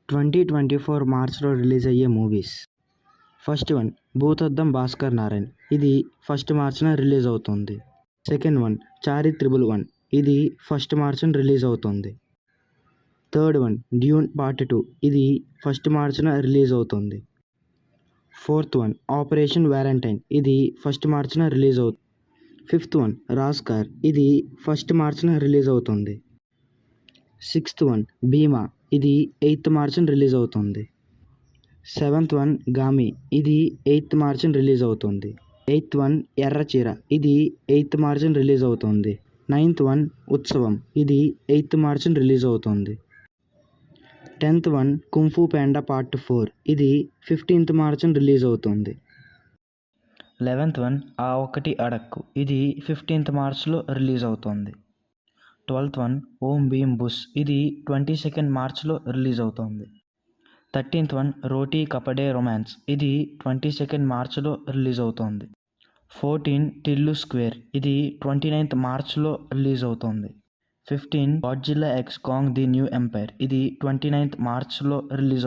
2024 మార్చ్లో రిలీజ్ అయ్యే movies. First one Bhoothaddam Bhaskar Narayan, ఇది ఫస్ట్ మార్చ్న రిలీజ్ అవుతుంది. సెకండ్ వన్ చారి త్రిబుల్ 1, ఇది ఫస్ట్ మార్చ్న రిలీజ్ అవుతుంది. థర్డ్ వన్ డ్యూన్ పార్ట్ 2, ఇది ఫస్ట్ మార్చ్న రిలీజ్ అవుతుంది. ఫోర్త్ వన్ ఆపరేషన్ వ్యాలంటైన్, ఇది ఫస్ట్ మార్చ్న రిలీజ్ అవుతుంది. ఫిఫ్త్ వన్ రాస్కార్, ఇది ఫస్ట్ మార్చ్న రిలీజ్ అవుతుంది. సిక్స్త్ వన్ భీమా, ఇది 8th మార్చ్న రిలీజ్ అవుతుంది. సెవెంత్ వన్ గామి, ఇది 8th మార్చ్న రిలీజ్ అవుతుంది. ఎయిత్ వన్ ఎర్రచీర, ఇది 8th మార్చ్న రిలీజ్ అవుతుంది. నైన్త్ వన్ ఉత్సవం, ఇది 8th మార్చ్న రిలీజ్ అవుతుంది. 10th one kung fu panda part 4, ఇది 15th మార్చ్న రిలీజ్ అవుతుంది. 11th వన్ ఆ ఒకటి అడక్కు, ఇది 15th మార్చ్లో రిలీజ్ అవుతుంది. 12th వన్ ఓం భీమ్ బుస్, ఇది 22nd మార్చ్లో రిలీజ్ అవుతుంది. 13th వన్ రోటీ కపడే రొమాన్స్, ఇది 22nd మార్చ్లో రిలీజ్ అవుతుంది. 14 టిల్లు స్క్వేర్, ఇది 29th మార్చ్లో రిలీజ్ అవుతుంది. 15 Godzilla x Kong the new empire, ఇది 29th మార్చ్లో రిలీజ్ అవుతుంది.